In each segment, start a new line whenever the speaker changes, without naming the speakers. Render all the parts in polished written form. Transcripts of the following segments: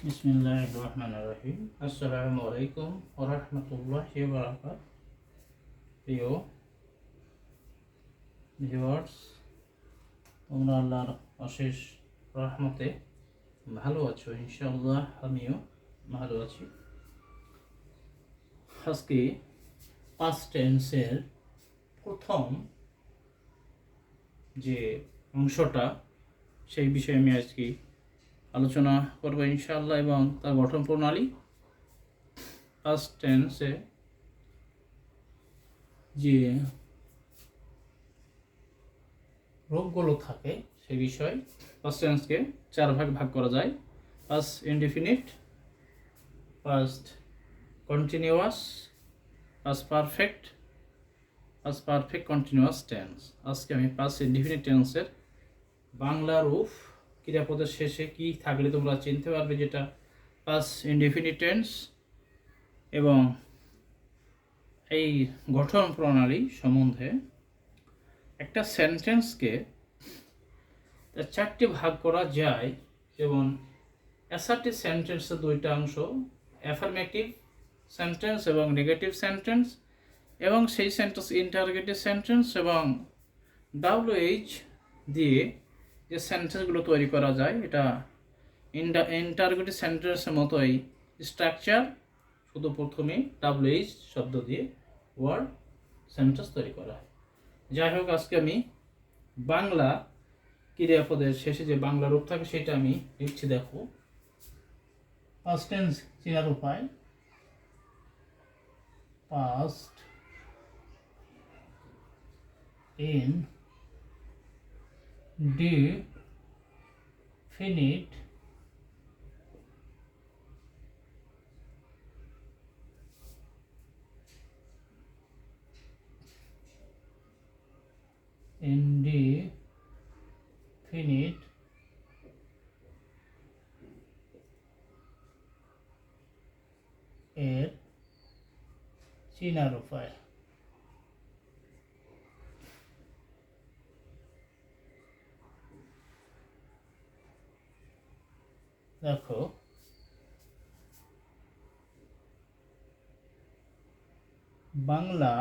বিসমিল্লাহির রহমানির রহিম। আসসালামু আলাইকুম ওয়া রাহমাতুল্লাহি ওয়া বারাকাতুহু। প্রিয় ভিউয়ার্স, তোমরা আল্লাহর অশেষ রহমতে ভালো আছো ইনশাআল্লাহ। আমিও ভালো আছি। আজকে পাস্ট টেন্সের প্রথম যে অংশটা সেই বিষয়ে আমি আজকে আলোচনা করবো ইনশাআল্লাহ, এবং তার গঠন প্রণালী। পাস্ট টেন্সে যে রূপগুলো থাকে সেই বিষয় পাস্ট টেন্সকে চার ভাগ করা যায়: past indefinite, past continuous, past perfect, past perfect continuous tense. আজকে আমি পাস্ট ইনডিফিনিট টেন্সের বাংলা রূপ, ক্রিয়াপদের শেষে কি থাকলে তোমরা চিনতে পারবে যেটা পাস্ট ইনডিফিনিট টেন্স, এবং এই গঠন প্রণালী সম্বন্ধে। একটা সেন্টেন্সকে চারটি ভাগ করা যায়, যেমন অ্যাসার্টিভ সেন্টেন্সের দুইটা অংশ, অ্যাফার্মেটিভ সেন্টেন্স এবং নেগেটিভ সেন্টেন্স, এবং সেই সেন্টেন্স ইন্টারোগেটিভ সেন্টেন্স, এবং WH দিয়ে যে সেন্টেন্সগুলো তৈরি করা যায় এটা ইন্টারোগেটিভ সেন্টেন্সের মতোই স্ট্রাকচার, শুধু প্রথমে WH শব্দ দিয়ে ওয়ার্ড সেন্টেন্স তৈরি করা হয়। যাই হোক, আজকে আমি বাংলা ক্রিয়াপদের শেষে যে বাংলা রূপ থাকে সেটা আমি লিখছি। দেখো, পাস্ট টেন্স চেনার উপায়: পাস্ট ইনডিফিনিট এর চেনার উপায়। দেখো, বাংলা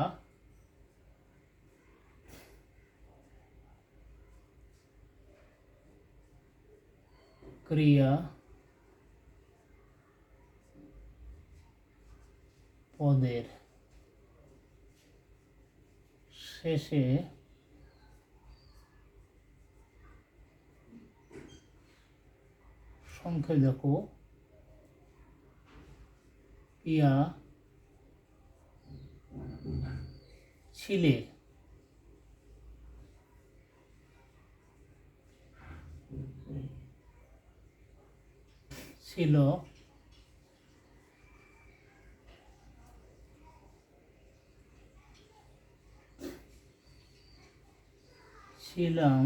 ক্রিয়া পদের শেষে সংখ্যা দেখো, ইয়া, ছিলে, ছিল, ছিলাম,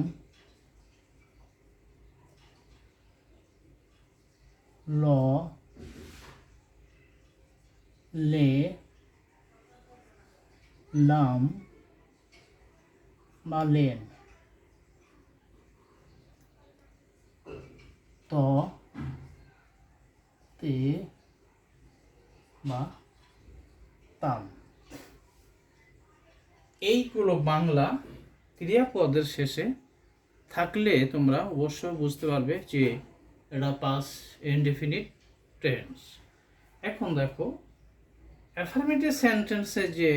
ল, লে, লাম বা লেন, ত, তে বা তাম। এইগুলো বাংলা ক্রিয়াপদের শেষে থাকলে তোমরা অবশ্যই বুঝতে পারবে যে এটা পাস্ট ইনডিফিনিট টেন্স। এখন দেখো, অ্যাফার্মেটিভ সেন্টেন্সে যে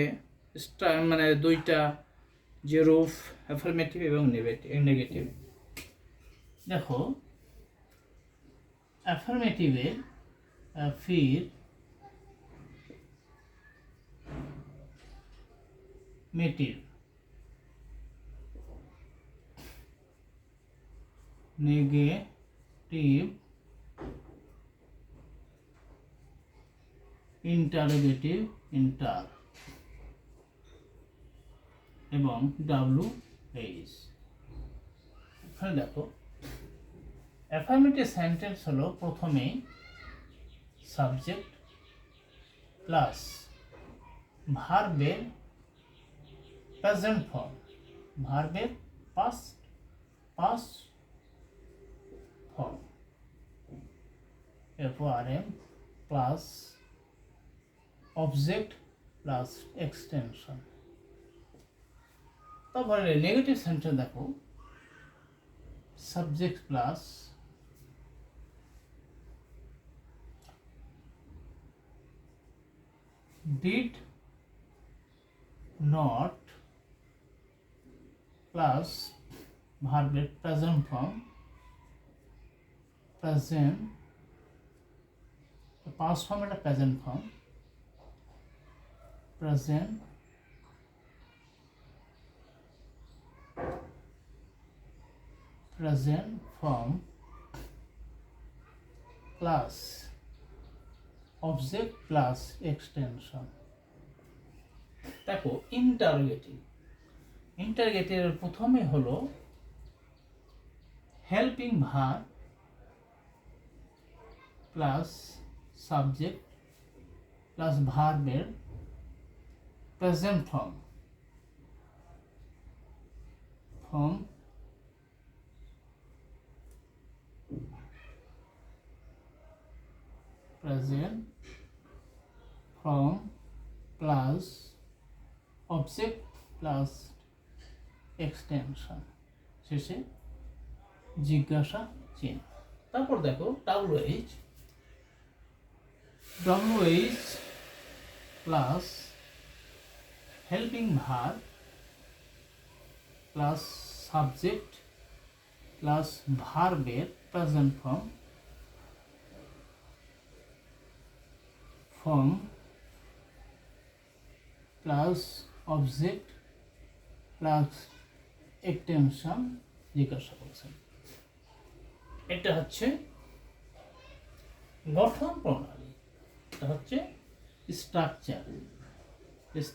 মানে দুইটা যে রূপ, অ্যাফার্মেটিভ এবং নেগেটিভ। দেখো, অ্যাফার্মেটিভে ফির, মেটিভ, নেগেটিভ, ইন্টারোগেটিভ, ইন্টার, এবং WH। এখানে দেখো, অ্যাফার্মেটিভ সেন্টেন্স হলো প্রথমে সাবজেক্ট প্লাস ভার্বের প্রেজেন্ট ফর্ম ভার্বের past form, FRM plus object plus extension. তারপরে নেগেটিভ সেন্টেন্স দেখো, subject plus did not plus ভার্বের present form, present past form, এটা present form, present form plus object plus extension. দেখো ইন্টারগেটিভের প্রথমে হলো helping verb plus subject plus ভার্বের present form present form plus object plus extension, শেষে জিজ্ঞাসা চিহ্ন। তারপর দেখো WH plus helping verb plus subject plus ভার্বের present form plus object plus extension, জিজ্ঞাসা করছেন। এটা হচ্ছে গঠন প্রণালী, এটা হচ্ছে স্ট্রাকচার, স্ট্রাকচার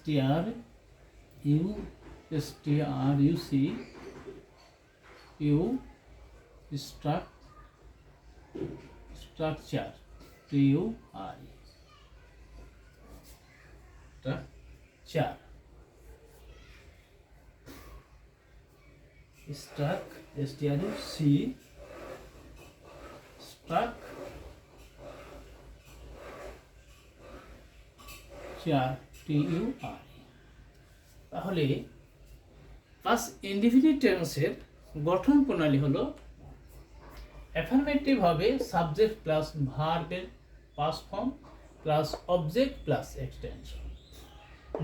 তাহলে পাস্ট ইনডিফিনিট টেন্সের গঠন প্রণালী হলো অ্যাফার্মেটিভ হবে সাবজেক্ট প্লাস ভার্বের past form plus object plus extension.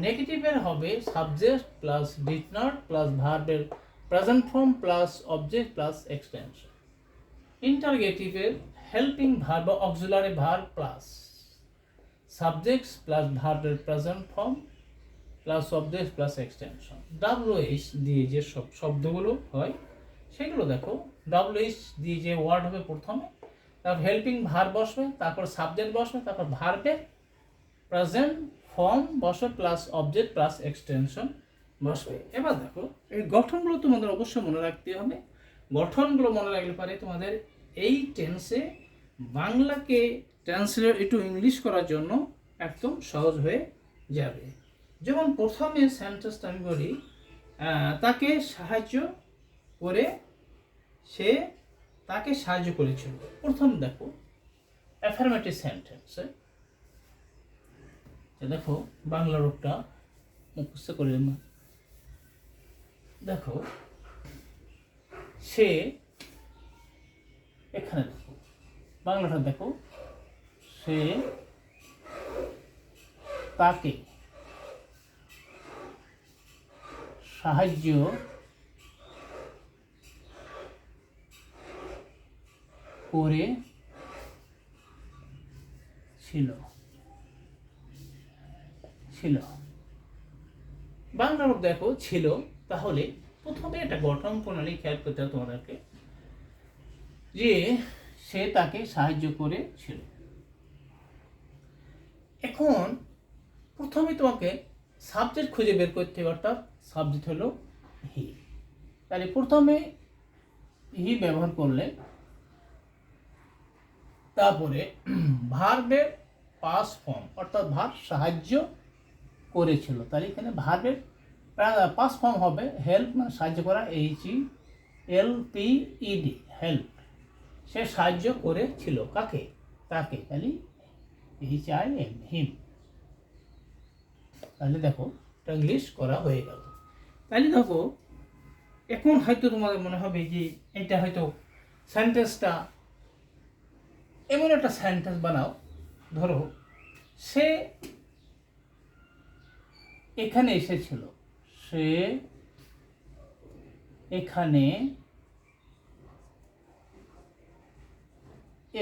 নেগেটিভের হবে subject plus did not plus ভার্বের present form plus object plus extension. ইন্টারগেটিভের helping verb auxiliary verb plus subjects plus ভার্বের present form plus object plus extension. WH দিয়ে যে সব শব্দগুলো হয় সেগুলো দেখো, WH দিয়ে যে ওয়ার্ড হবে প্রথমে, তারপর হেল্পিং ভার্ব বসবে, তারপর সাবজেক্ট বসবে, তারপর ভার্বের প্রেজেন্ট ফর্ম বসবে প্লাস অবজেক্ট প্লাস এক্সটেনশন বসবে। এবার দেখো এই গঠনগুলো তোমাদের অবশ্যই মনে রাখতে হবে। গঠনগুলো মনে রাখলে পারে তোমাদের এই টেন্সে বাংলাকে ট্রান্সলেট একটু ইংলিশ করার জন্য একদম সহজ হয়ে যাবে। যেমন প্রথমে সেন্টেন্সটা আমি বলি, তাকে সাহায্য করে, সে তাকে সাহায্য করেছিল। প্রথম দেখো অ্যাফার্মেটিভ সেন্টেন্সে দেখো বাংলা রূপটা মুখস্থ করে না, দেখো সে, এখানে দেখো বাংলাটা দেখো, সে তাকে সাহায্য করেছিল। বাংলা রূপ দেখো ছিল। তাহলে প্রথমে একটা গঠন প্রণালী খেয়াল করতে হবে তোমাদেরকে, যে সে তাকে সাহায্য করেছিল। এখন প্রথমে তোমাকে সাবজেক্ট খুঁজে বের করতে হবে, অর্থাৎ সাবজেক্ট হলো হি। তাহলে প্রথমে হি ব্যবহার করলে, তারপরে ভার্বের পাস্ট ফর্ম অর্থাৎ ভার্ব সাহায্য করেছিল, তাহলে এখানে ভার্বের পাস্ট ফর্ম হবে হেল্প, মানে সাহায্য করা, HELPED, হেল্প। সে সাহায্য করেছিল কাকে? তাকে, তাহলে HIM, হিম। তাহলে দেখো এটা ইংলিশ করা হয়ে গেল। তাহলে দেখো এখন হয়তো তোমাদের মনে হবে যে এটা হয়তো সেন্টেন্সটা, এমন একটা সেন্টেন্স বানাও, ধরো সে এখানে এসেছিল, সে এখানে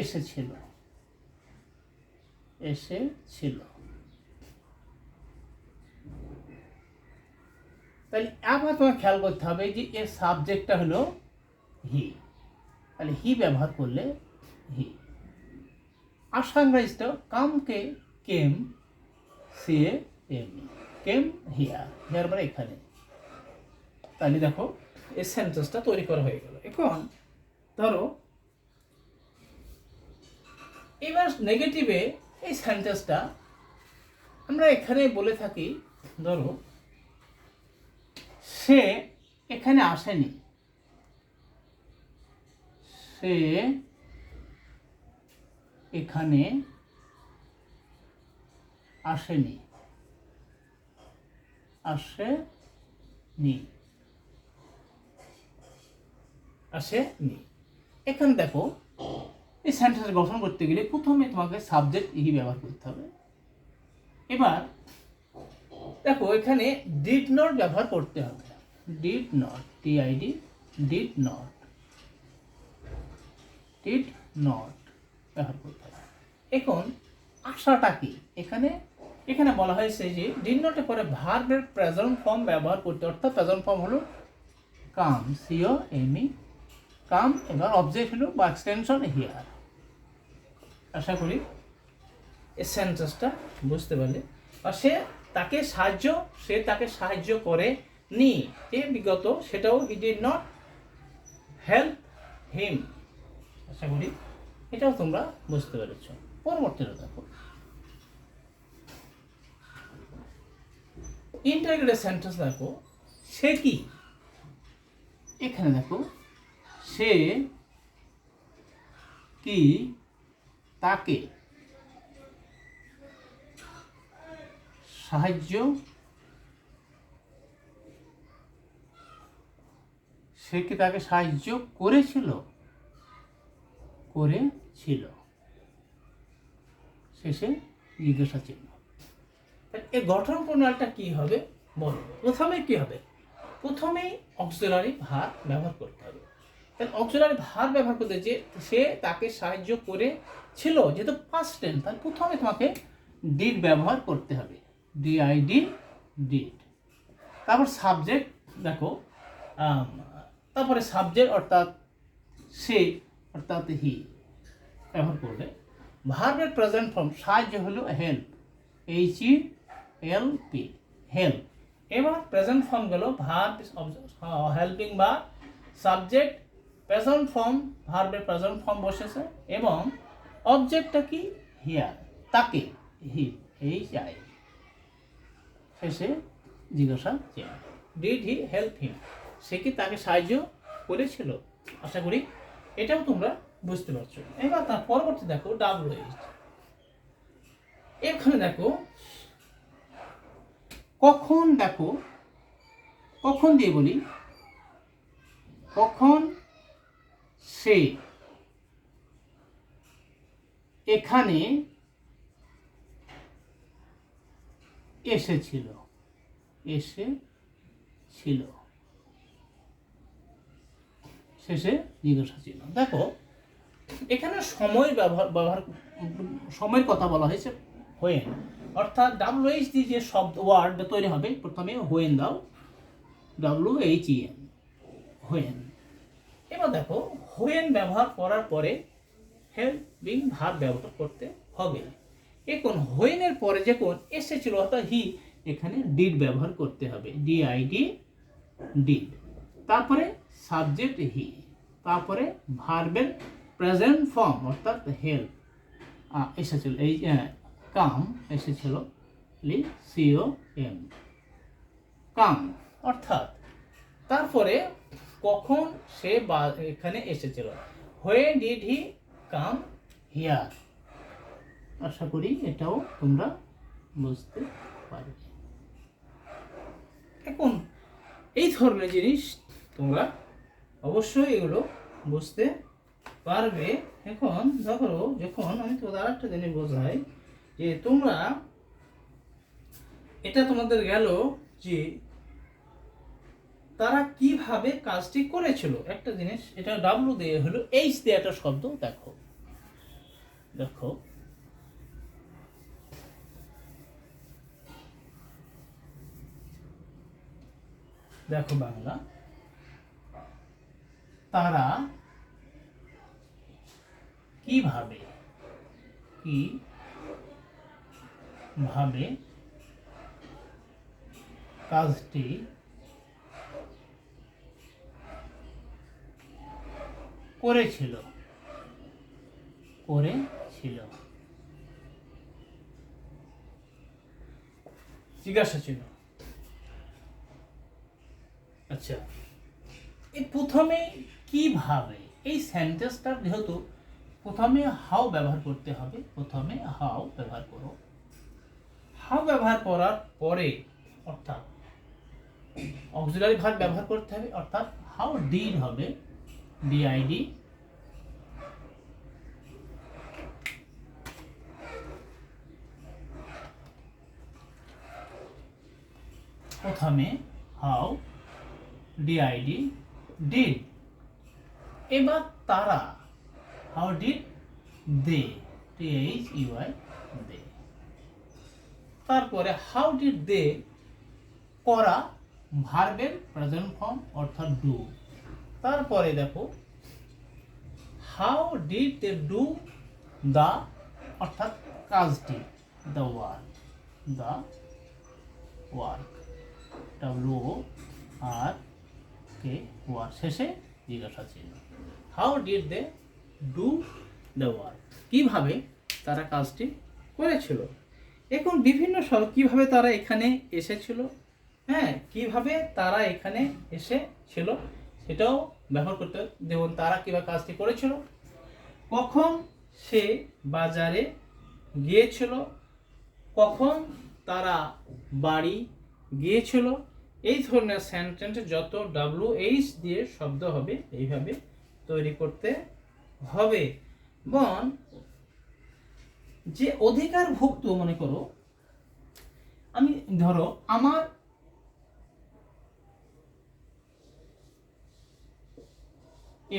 এসেছিল, তাহলে আবার তোমাকে খেয়াল করতে হবে যে এর সাবজেক্টটা হলো হি, তাহলে হি ব্যবহার করলে হি। আশা ইংরেজিটা কামকে কেম, CAME, কেম হিয়ার, হিয়ার মানে এখানে। তাহলে দেখো এই সেন্টেন্সটা তৈরি করা হয়ে গেল। এখন ধরো এবার নেগেটিভে এই সেন্টেন্সটা আমরা এখানে বলে থাকি, ধরো সে এখানে আসেনি, সে এখানে আসেনি, আসেনি। এখানে দেখো এই সেন্টেন্স গঠন করতে গেলে প্রথমে তোমাকে সাবজেক্ট হি ব্যবহার করতে হবে। এবার দেখো এখানে ডিড নট ব্যবহার করতে হবে, did not, TID, did not ব্যবহার করতে হবে। এখন আশাটা কি? এখানে বলা হয়েছে যে ডিড নটের পরে ভার্বের প্রেজেন্ট ফর্ম ব্যবহার করতে, অর্থাৎ প্রেজেন্ট ফর্ম হলো কাম, COME, কাম। এবার অবজেক্ট হলো বা এক্সটেনশন হিয়ার। আশা করি এই সেন্টেন্সটা বুঝতে পারলে। আর সে তাকে সাহায্য করে নি, যে বিগত, সেটাও he did not help him. আশা করি এটাও তোমরা বুঝতে পেরেছ। পরবর্তীটা দেখো, ইন্টারগ্রেটেড সেন্টেন্স দেখো, সে কি? এখানে দেখো সে কি তাকে সাহায্য, সে কি তাকে সাহায্য করেছিল, শেষে জিজ্ঞাসা চিহ্ন। এই গঠন প্রণালীটা কি হবে বলো? প্রথমে কি হবে? প্রথমেই অক্সিলারি ভার্ব ব্যবহার করতে হবে। তাহলে অক্সিলারি ভার্ব ব্যবহার করতে, যে সে তাকে সাহায্য করেছিল, যেহেতু পাস্ট টেন্স, তাহলে প্রথমে তোমাকে ডিড ব্যবহার করতে হবে, DID, ডিড। তারপর সাবজেক্ট দেখো, তারপরে সাবজেক্ট অর্থাৎ সে, অর্থাৎ হি ব্যবহার করবে। ভার্বের প্রেজেন্ট ফর্ম সাহায্য হলো হেল্প, HELP, হেল্প। এবার প্রেজেন্ট ফর্ম গেল ভার্ব হেল্পিং বা সাবজেক্ট, প্রেজেন্ট ফর্ম, ভার্বের প্রেজেন্ট ফর্ম বসেছে, এবং অবজেক্টটা কি? হিয়ার, তাকে, হি, HI, শেষে জিজ্ঞাসা চিহ্ন। Did he help him? সে কি তাকে সাহায্য করেছিল? আশা করি এটাও তোমরা বুঝতে পারছো। এবার তার পরবর্তী দেখো WH। এখানে দেখো কখন, দেখো কখন দিয়ে বলি, কখন সে এখানে এসেছিল, শেষে জিজ্ঞাসা ছিল। দেখো এখানে সময় সময়ের কথা বলা হয়েছে, হোয়েন, অর্থাৎ WH দিয়ে যে শব্দ ওয়ার্ড তৈরি হবে, প্রথমে হোয়েন দাও, WHEN, হোয়েন। এবার দেখো হোয়েন ব্যবহার করার পরে হেল্পিং ভার্ব ব্যবহার করতে হবে। এখন হোয়েনের পরে যখন এসেছিল অর্থাৎ হি, এখানে ডিড ব্যবহার করতে হবে, DID, ডিড। তারপরে সাবজেক্ট হি, তারপরে ভার্বের প্রেজেন্ট ফর্ম অর্থাৎ হেল্প এসেছিল, এই কাম এসেছিল, COM। কাম, অর্থাৎ তারপরে কখন সে এখানে এসেছিল, when did he come here. আশা করি এটাও তোমরা বুঝতে পারবে। এখন এই ধরনের জিনিস তোমরা অবশ্যই এগুলো বুঝতে পারবে। এখন ধরো যখন আমি তোমাদের আরেকটা জিনিস বোঝাই, যে তোমরা এটা তোমাদের গেল যে তারা কিভাবে কাজটি করেছিল, একটা জিনিস এটা ডাব্লু দিয়ে হলো এইচ দিয়ে একটা শব্দ, দেখো দেখো দেখো বাংলা, তারা কিভাবে কাজটি করেছিল জিজ্ঞাসা ছিল। আচ্ছা, এই প্রথমে কিভাবে, এই সেন্টেন্সটা যেহেতু প্রথমে হাউ ব্যবহার করতে হবে, প্রথমে হাউ ব্যবহার করো, হাউ ব্যবহার করার পরে অর্থাৎ অক্সিলারি ভার্ব ব্যবহার করতে হবে, অর্থাৎ হাউ ডিড হবে ডিআইডি, প্রথমে হাউ ডিআইডি ডিড, এবার তারা হাউ ডিড দে THEY দে, তারপরে হাউ ডিড দে করা ভার্বের প্রেজেন্ট ফর্ম অর্থাৎ ডু, তারপরে দেখো how did they do the অর্থাৎ কাজটি, দ্য ওয়ার্ক WORK ওয়ার্ক, শেষে জিজ্ঞাসা ছিল how did they do the work, কিভাবে তারা কাজটি করেছিল। এখন বিভিন্ন কিভাবে তারা এখানে এসেছিল, হ্যাঁ কিভাবে তারা এখানে এসেছিল সেটাও ব্যবহার করতে, যেমন তারা কিভাবে কাজটি করেছিল, কখন সে বাজারে গিয়েছিল, কখন তারা বাড়ি গিয়েছিল, এই ধরনের সেন্টেন্স যত WH দিয়ে শব্দ হবে এইভাবে তৈরি করতে হবে। এবং যে অধিকারভুক্ত, মনে করো আমি ধরো আমার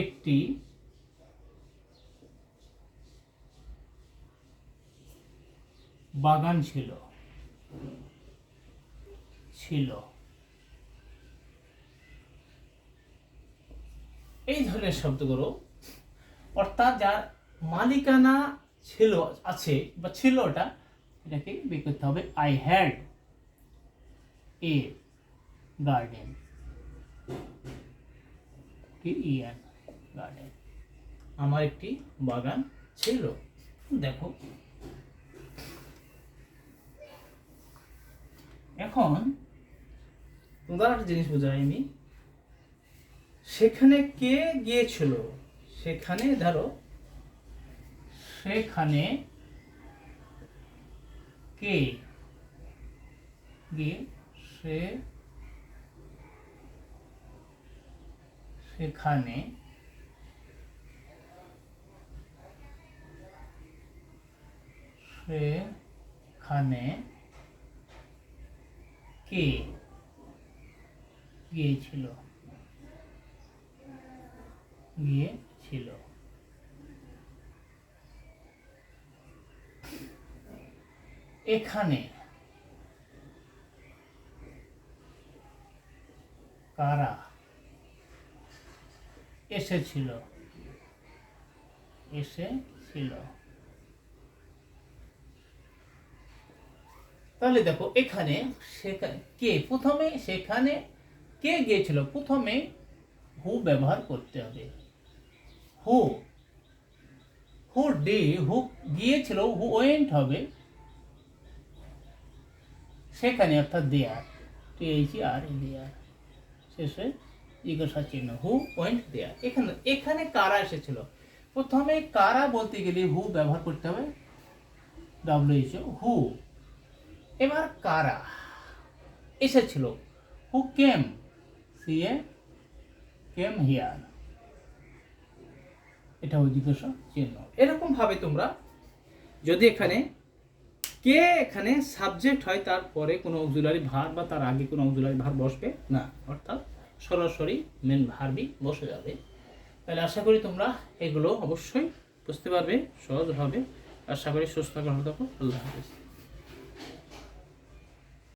একটি বাগান ছিল এই ধরনের শব্দগুলো, অর্থাৎ যার মালিকানা আছে বা ছিল, এটাকে বের করতে হবে। I had a garden, garden, আমার একটি বাগান ছিল। দেখো এখন তোমার একটা জিনিস বোঝাই আমি, সেখানে কে গিয়েছিল, সেখানে ধরো সেখানে কে গিয়ে সেখানে কে গিয়েছিল, এখানে কারা এসেছিল, তাহলে দেখো এখানে কে, প্রথমে সেখানে কে গিয়েছিল, প্রথমে হু ব্যবহার করতে হবে, হু গিয়েছিল, হু ওয়েন্ট হবে সেখানে অর্থাৎ দেয়ার, THERE শেষে জিজ্ঞাসা চিহ্ন, হু ওয়েন্ট দেয়ার। এখানে কারা এসেছিল, প্রথমে কারা বলতে গেলে হু ব্যবহার করতে হবে, WHO হু। এবার কারা এসেছিল, হু কেম, কেম হিয়ার, এটা জিজ্ঞাসা চিহ্ন। এরকম ভাবে তোমরা যদি এখানে সাবজেক্ট হয়, তারপরে কোনো অক্সিলারি ভার্ব বা তার আগে কোনো অক্সিলারি ভার্ব বসবে না, অর্থাৎ সরাসরি মেন ভার্বই বসে যাবে। তাহলে আশা করি তোমরা এগুলো অবশ্যই বুঝতে পারবে সহজভাবে। আশা করি সুস্থ থাকো, আল্লাহ হাফেজ।